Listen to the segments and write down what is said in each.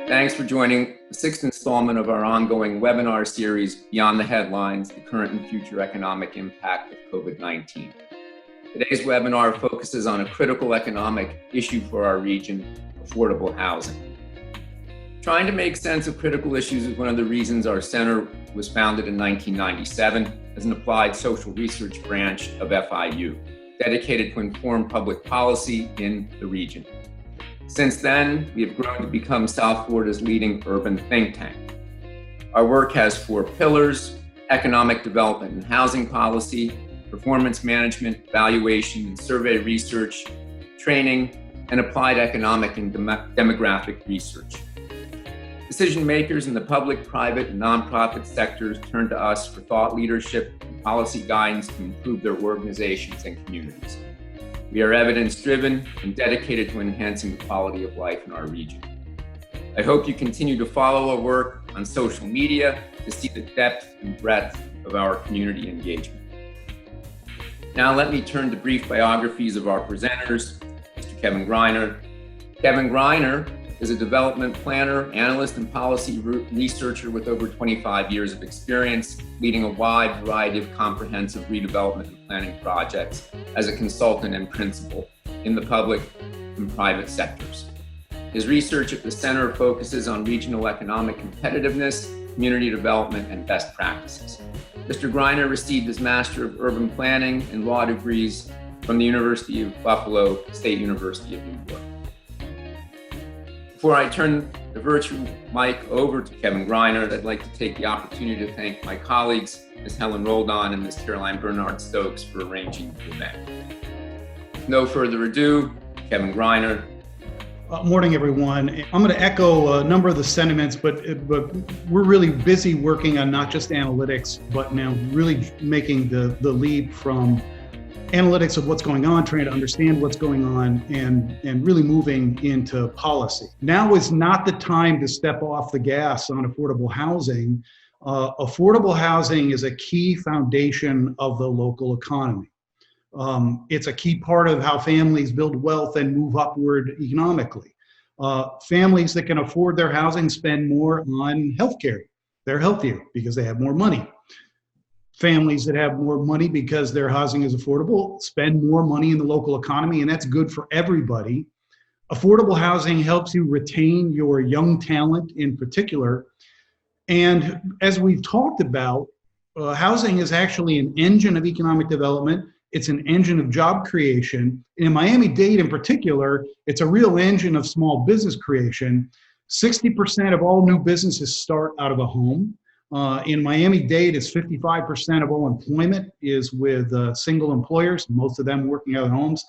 Thanks for joining the sixth installment of our ongoing webinar series, Beyond the Headlines, the Current and Future Economic Impact of COVID-19. Today's webinar focuses on a critical economic issue for our region, affordable housing. Trying to make sense of critical issues is one of the reasons our center was founded in 1997 as an applied social research branch of FIU, dedicated to inform public policy in the region. Since then, we have grown to become South Florida's leading urban think tank. Our work has 4 pillars: economic development and housing policy, performance management, valuation and survey research, training, and applied economic and demographic research. Decision makers in the public, private, and nonprofit sectors turn to us for thought leadership and policy guidance to improve their organizations and communities. We are evidence-driven and dedicated to enhancing the quality of life in our region. I hope you continue to follow our work on social media to see the depth and breadth of our community engagement. Now let me turn to brief biographies of our presenters. Mr. Kevin Greiner. Kevin Greiner is a development planner, analyst, and policy researcher with over 25 years of experience, leading a wide variety of comprehensive redevelopment and planning projects as a consultant and principal in the public and private sectors. His research at the center focuses on regional economic competitiveness, community development, and best practices. Mr. Greiner received his Master of Urban Planning and Law degrees from the University of Buffalo State University of New York. Before I turn the virtual mic over to Kevin Greiner, I'd like to take the opportunity to thank my colleagues, Ms. Helen Roldan and Ms. Caroline Bernard-Stokes, for arranging the event. With no further ado, Kevin Greiner. Morning, everyone. I'm going to echo a number of the sentiments, but we're really busy working on not just analytics, but now really making the leap from analytics of what's going on, trying to understand what's going on, and really moving into policy. Now is not the time to step off the gas on affordable housing. Affordable housing is a key foundation of the local economy. It's a key part of how families build wealth and move upward economically. Families that can afford their housing spend more on healthcare. They're healthier because they have more money. Families that have more money because their housing is affordable spend more money in the local economy, and that's good for everybody. Affordable housing helps you retain your young talent in particular. And as we've talked about, housing is actually an engine of economic development. It's an engine of job creation. And in Miami-Dade in particular, it's a real engine of small business creation. 60% of all new businesses start out of a home. In Miami-Dade, it's 55% of all employment is with single employers, most of them working out of homes.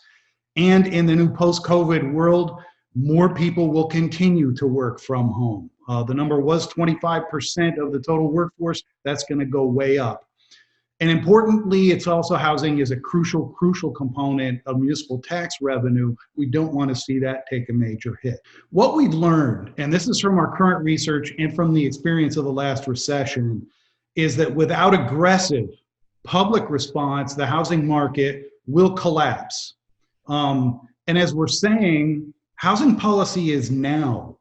And in the new post-COVID world, more people will continue to work from home. The number was 25% of the total workforce. That's going to go way up. And importantly, it's also housing is a crucial component of municipal tax revenue. We don't want to see that take a major hit. What we've learned, and this is from our current research and from the experience of the last recession, is that without aggressive public response, the housing market will collapse. And as we're saying, housing policy is now.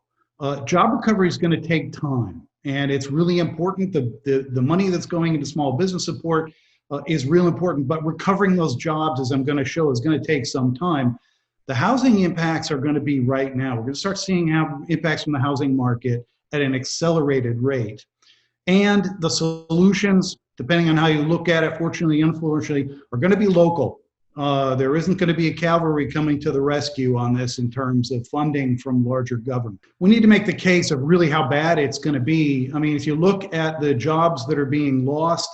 Job recovery is going to take time. And it's really important. The money that's going into small business support is real important, but recovering those jobs, as I'm going to show, is going to take some time. The housing impacts are going to be right now. We're going to start seeing impacts from the housing market at an accelerated rate. And the solutions, depending on how you look at it, fortunately, unfortunately, are going to be local. There isn't going to be a cavalry coming to the rescue on this in terms of funding from larger government. We need to make the case of really how bad it's going to be. I mean, if you look at the jobs that are being lost,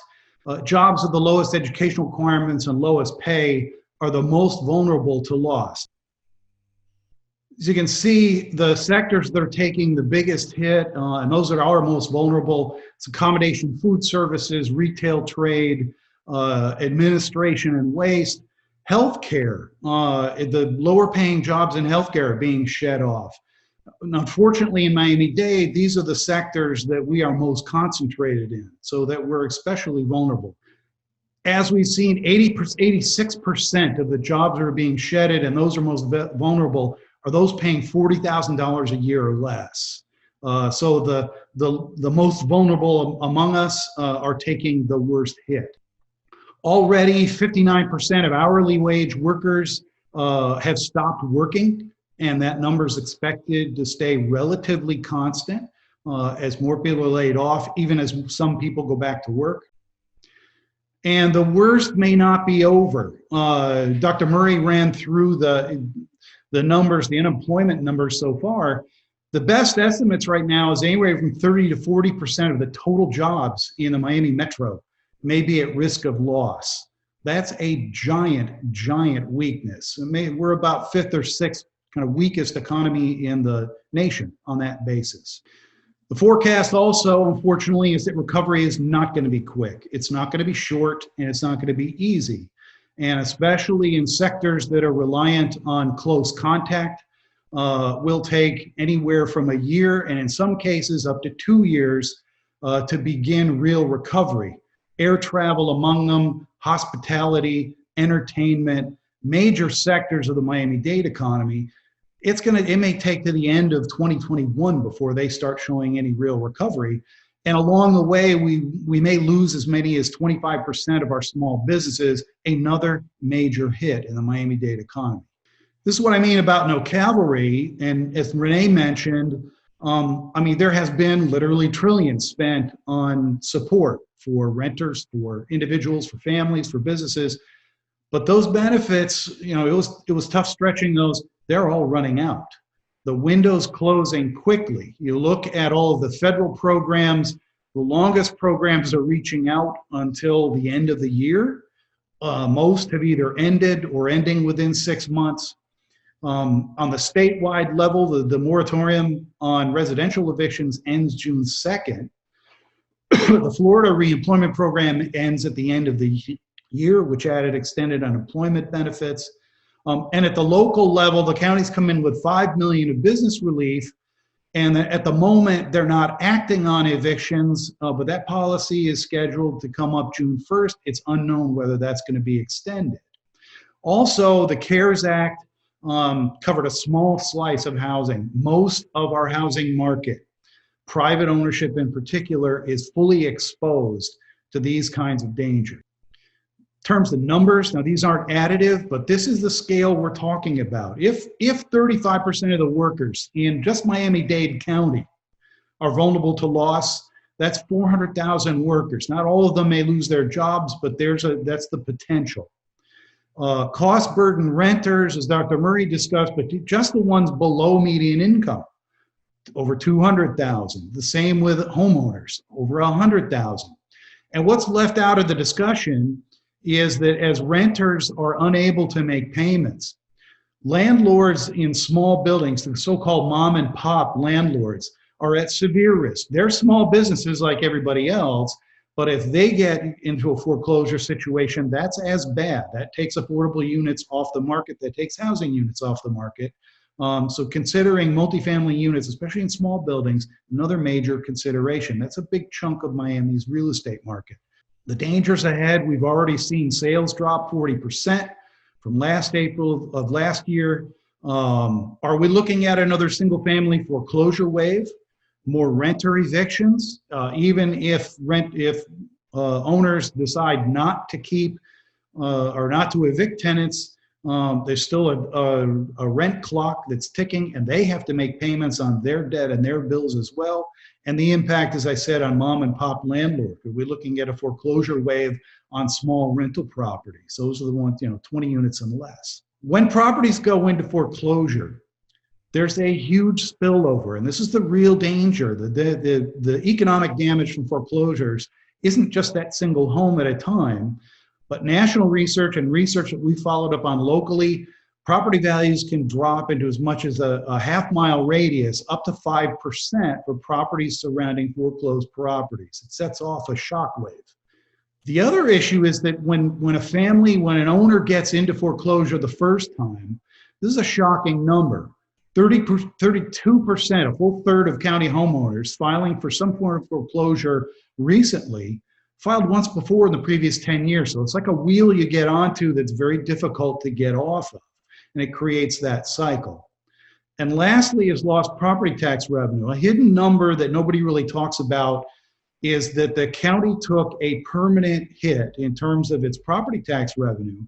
jobs with the lowest educational requirements and lowest pay are the most vulnerable to loss. As you can see, the sectors that are taking the biggest hit, and those that are most vulnerable, it's accommodation, food services, retail trade, administration and waste. Healthcare, the lower paying jobs in healthcare are being shed off. Unfortunately, in Miami-Dade, these are the sectors that we are most concentrated in, so that we're especially vulnerable. As we've seen, 86% of the jobs that are being shedded, and those are most vulnerable, are those paying $40,000 a year or less. So the most vulnerable among us are taking the worst hit. Already, 59% of hourly wage workers have stopped working, and that number is expected to stay relatively constant as more people are laid off, even as some people go back to work. And the worst may not be over. Dr. Murray ran through the numbers, the unemployment numbers so far. The best estimates right now is anywhere from 30 to 40% of the total jobs in the Miami metro may be at risk of loss. That's a giant, giant weakness. We're about fifth or sixth kind of weakest economy in the nation on that basis. The forecast also, unfortunately, is that recovery is not going to be quick. It's not going to be short, and it's not going to be easy. And especially in sectors that are reliant on close contact, will take anywhere from a year and in some cases up to 2 years to begin real recovery. Air travel among them, hospitality, entertainment, major sectors of the Miami-Dade economy. It may take to the end of 2021 before they start showing any real recovery. And along the way, we may lose as many as 25% of our small businesses, another major hit in the Miami-Dade economy. This is what I mean about no cavalry. And as Renee mentioned, there has been literally trillions spent on support for renters, for individuals, for families, for businesses. But those benefits, it was tough stretching those. They're all running out. The window's closing quickly. You look at all of the federal programs, the longest programs are reaching out until the end of the year. Most have either ended or ending within 6 months. On the statewide level, the moratorium on residential evictions ends June 2nd. The Florida reemployment program ends at the end of the year, which added extended unemployment benefits. And at the local level, the counties come in with $5 million of business relief. And at the moment, they're not acting on evictions, but that policy is scheduled to come up June 1st. It's unknown whether that's going to be extended. Also, the CARES Act covered a small slice of housing. Most of our housing market, private ownership in particular, is fully exposed to these kinds of dangers. In terms of numbers, now these aren't additive, but this is the scale we're talking about. If 35% of the workers in just Miami-Dade County are vulnerable to loss, that's 400,000 workers. Not all of them may lose their jobs, but that's the potential. Cost burden renters, as Dr. Murray discussed, but just the ones below median income, over 200,000. The same with homeowners, over 100,000. And what's left out of the discussion is that as renters are unable to make payments, landlords in small buildings, the so-called mom and pop landlords, are at severe risk. They're small businesses like everybody else, but if they get into a foreclosure situation, that's as bad. That takes affordable units off the market, that takes housing units off the market. So considering multifamily units, especially in small buildings, another major consideration. That's a big chunk of Miami's real estate market. The dangers ahead, we've already seen sales drop 40% from last April of last year. Are we looking at another single family foreclosure wave? More renter evictions? Even if owners decide not to keep or not to evict tenants, there's still a rent clock that's ticking, and they have to make payments on their debt and their bills as well. And the impact, as I said, on mom and pop landlords. We're looking at a foreclosure wave on small rental properties. Those are the ones, 20 units and less. When properties go into foreclosure, there's a huge spillover, and this is the real danger. The economic damage from foreclosures isn't just that single home at a time, but national research and research that we followed up on locally, property values can drop into as much as a half-mile radius, up to 5% for properties surrounding foreclosed properties. It sets off a shockwave. The other issue is that when an owner gets into foreclosure the first time, this is a shocking number. 32%, a full third of county homeowners filing for some form of foreclosure recently filed once before in the previous 10 years. So it's like a wheel you get onto that's very difficult to get off of, and it creates that cycle. And lastly is lost property tax revenue. A hidden number that nobody really talks about is that the county took a permanent hit in terms of its property tax revenue.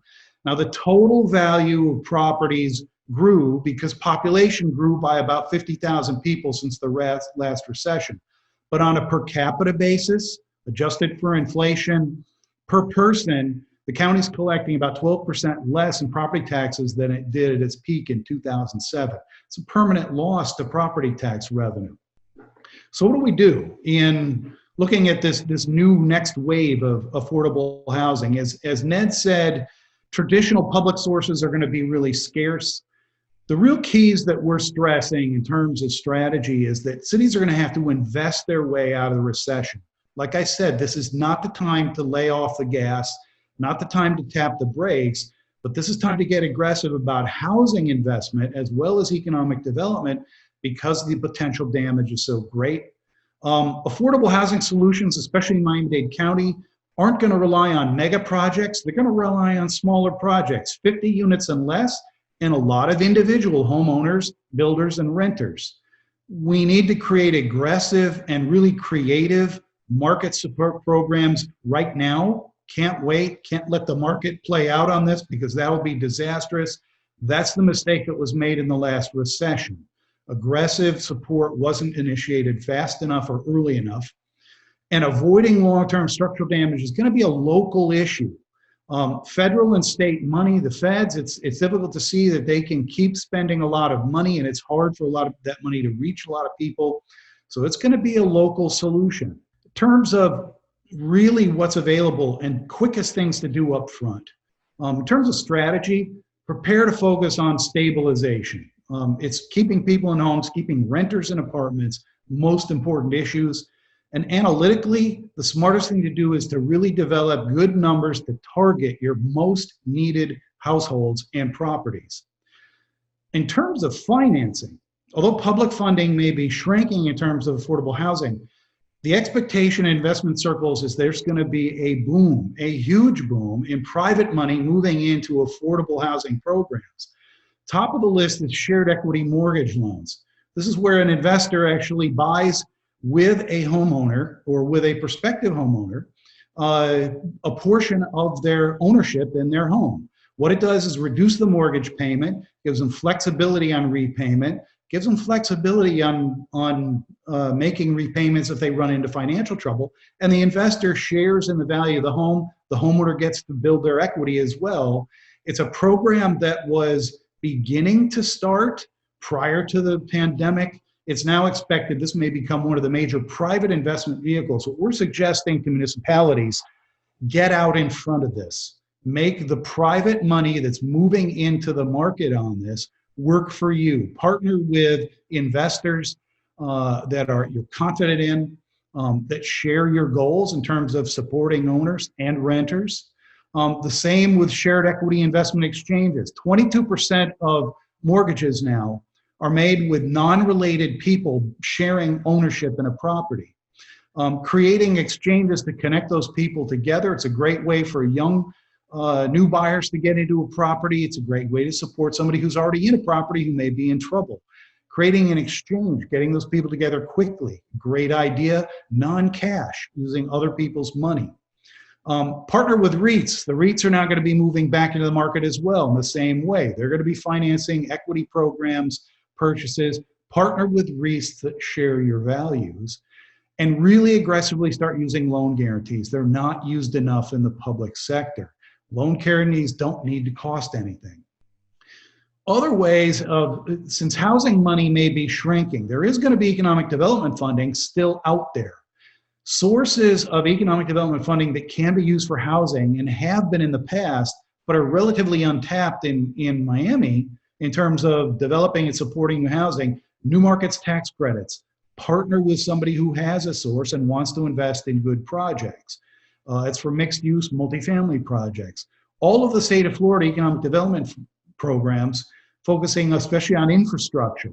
Now, the total value of properties grew because population grew by about 50,000 people since the last recession. But on a per capita basis, adjusted for inflation, per person, the county's collecting about 12% less in property taxes than it did at its peak in 2007. It's a permanent loss to property tax revenue. So what do we do in looking at this new next wave of affordable housing? As Ned said, traditional public sources are going to be really scarce. The real keys that we're stressing in terms of strategy is that cities are going to have to invest their way out of the recession. Like I said, this is not the time to lay off the gas, not the time to tap the brakes, but this is time to get aggressive about housing investment as well as economic development because the potential damage is so great. Affordable housing solutions, especially in Miami-Dade County, aren't going to rely on mega projects. They're going to rely on smaller projects, 50 units and less, and a lot of individual homeowners, builders, and renters. We need to create aggressive and really creative market support programs right now. Can't wait, can't let the market play out on this because that'll be disastrous. That's the mistake that was made in the last recession. Aggressive support wasn't initiated fast enough or early enough. And avoiding long-term structural damage is going to be a local issue. Federal and state money, the feds, it's difficult to see that they can keep spending a lot of money, and it's hard for a lot of that money to reach a lot of people. So it's going to be a local solution. In terms of really what's available and quickest things to do up front. In terms of strategy, prepare to focus on stabilization. It's keeping people in homes, keeping renters in apartments, most important issues. And analytically, the smartest thing to do is to really develop good numbers to target your most needed households and properties. In terms of financing, although public funding may be shrinking in terms of affordable housing, the expectation in investment circles is there's going to be a boom, a huge boom in private money moving into affordable housing programs. Top of the list is shared equity mortgage loans. This is where an investor actually buys with a homeowner or with a prospective homeowner a portion of their ownership in their home. What it does is reduce the mortgage payment, gives them flexibility on repayment, gives them flexibility on making repayments if they run into financial trouble, and the investor shares in the value of the home. The homeowner gets to build their equity as well. It's a program that was beginning to start prior to the pandemic. It's now expected this may become one of the major private investment vehicles. What we're suggesting to municipalities, get out in front of this. Make the private money that's moving into the market on this work for you. Partner with investors that you're confident in, that share your goals in terms of supporting owners and renters. The same with shared equity investment exchanges. 22% of mortgages now are made with non-related people sharing ownership in a property. Creating exchanges to connect those people together. It's a great way for young new buyers to get into a property. It's a great way to support somebody who's already in a property who may be in trouble. Creating an exchange, getting those people together quickly. Great idea. Non-cash, using other people's money. Partner with REITs. The REITs are now going to be moving back into the market as well in the same way. They're going to be financing equity programs, purchases. Partner with REITs that share your values. And really aggressively start using loan guarantees. They're not used enough in the public sector. Loan guarantees don't need to cost anything. Other ways of, since housing money may be shrinking, there is going to be economic development funding still out there. Sources of economic development funding that can be used for housing and have been in the past, but are relatively untapped in Miami in terms of developing and supporting new housing, new markets tax credits. Partner with somebody who has a source and wants to invest in good projects. It's for mixed use, multifamily projects. All of the state of Florida economic development programs focusing especially on infrastructure.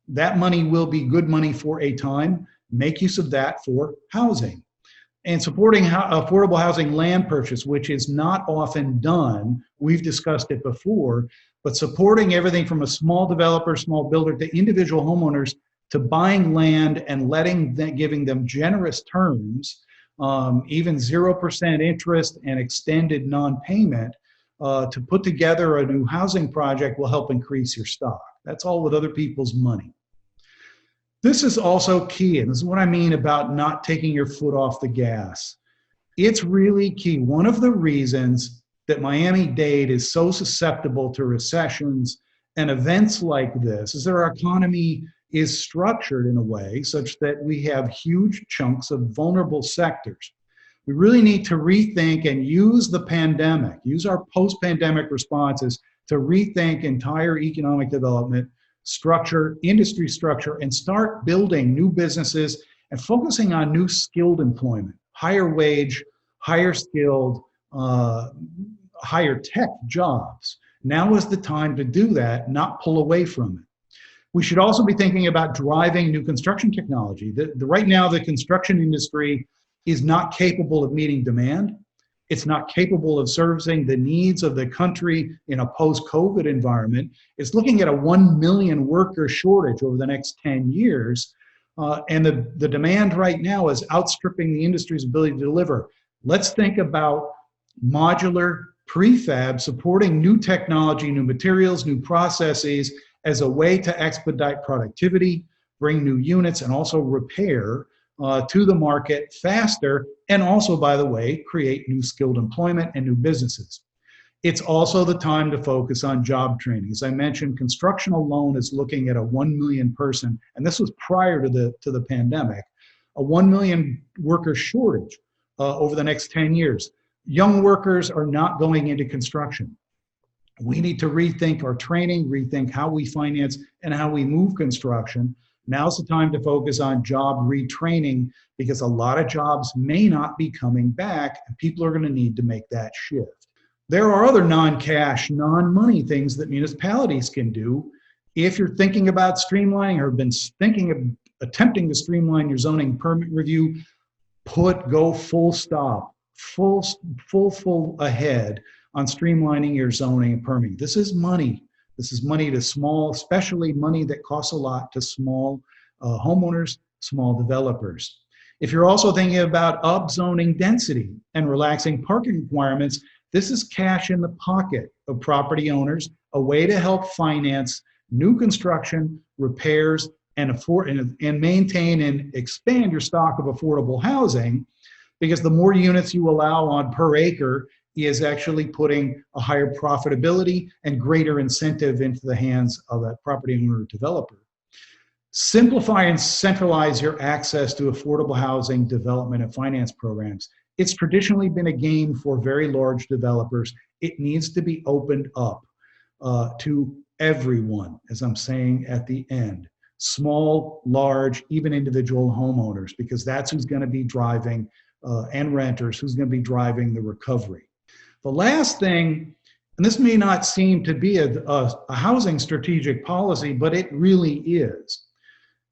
That money will be good money for a time. Make use of that for housing. and supporting affordable housing land purchase, which is not often done. We've discussed it before, but supporting everything from a small developer, small builder to individual homeowners to buying land and giving them generous terms, even 0% interest and extended non-payment to put together a new housing project will help increase your stock. That's all with other people's money. This is also key, and this is what I mean about not taking your foot off the gas. It's really key. One of the reasons that Miami-Dade is so susceptible to recessions and events like this is that our economy is structured in a way such that we have huge chunks of vulnerable sectors. We really need to rethink and use the pandemic, use our post-pandemic responses to rethink entire economic development structure, industry structure, and start building new businesses and focusing on new skilled employment, higher wage, higher skilled, higher tech jobs. Now is the time to do that, not pull away from it. We should also be thinking about driving new construction technology. Right now, the construction industry is not capable of meeting demand. It's not capable of servicing the needs of the country in a post-COVID environment. It's looking at a 1 million worker shortage over the next 10 years. And the demand right now is outstripping the industry's ability to deliver. Let's think about modular prefab supporting new technology, new materials, new processes as a way to expedite productivity, bring new units, and also repair to the market faster, and also, by the way, create new skilled employment and new businesses. It's also the time to focus on job training. As I mentioned, construction alone is looking at a 1 million person, and this was prior to the pandemic, a 1 million worker shortage over the next 10 years. Young workers are not going into construction. We need to rethink our training, rethink how we finance and how we move construction. Now's the time to focus on job retraining because a lot of jobs may not be coming back and people are going to need to make that shift. There are other non-cash, non-money things that municipalities can do. If you're thinking about streamlining or have been thinking of attempting to streamline your zoning permit review, go full stop, full ahead on streamlining your zoning and permitting. This is money. This is money to small, especially money that costs a lot to small homeowners, small developers. If you're also thinking about upzoning density and relaxing parking requirements, this is cash in the pocket of property owners, a way to help finance new construction, repairs, and maintain and expand your stock of affordable housing, because the more units you allow on per acre is actually putting a higher profitability and greater incentive into the hands of that property owner or developer. Simplify and centralize your access to affordable housing development and finance programs. It's traditionally been a game for very large developers. It needs to be opened up to everyone, as I'm saying at the end. Small, large, even individual homeowners, because that's who's going to be driving, and renters, who's going to be driving the recovery. The last thing, and this may not seem to be a housing strategic policy, but it really is.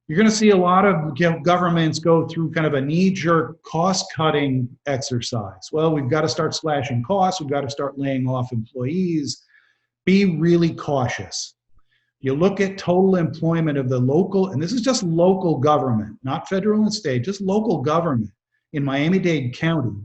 You're going to see a lot of governments go through kind of a knee-jerk cost-cutting exercise. Well, we've got to start slashing costs. We've got to start laying off employees. Be really cautious. You look at total employment of the local, and this is just local government, not federal and state, just local government in Miami-Dade County.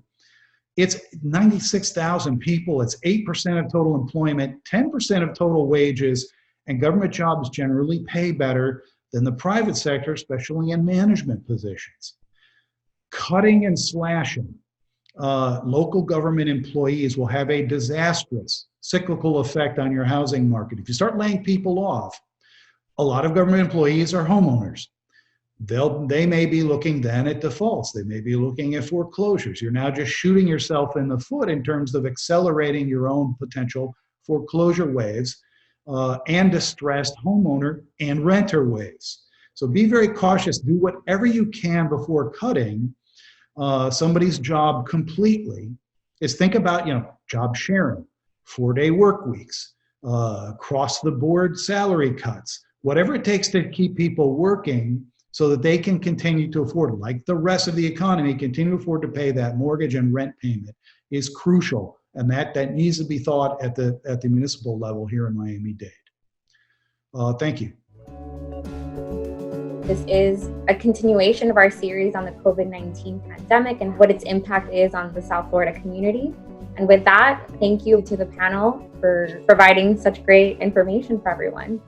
It's 96,000 people. It's 8% of total employment, 10% of total wages, and government jobs generally pay better than the private sector, especially in management positions. Cutting and slashing local government employees will have a disastrous cyclical effect on your housing market. If you start laying people off, a lot of government employees are homeowners. They may be looking then at defaults. They may be looking at foreclosures. You're now just shooting yourself in the foot in terms of accelerating your own potential foreclosure waves and distressed homeowner and renter waves. So be very cautious. Do whatever you can before cutting somebody's job completely. Is think about, job sharing, 4-day work weeks, across the board salary cuts, whatever it takes to keep people working so that they can continue to afford, like the rest of the economy, continue to afford to pay that mortgage and rent payment is crucial. And that needs to be thought at the municipal level here in Miami-Dade. Thank you. This is a continuation of our series on the COVID-19 pandemic and what its impact is on the South Florida community. And with that, thank you to the panel for providing such great information for everyone.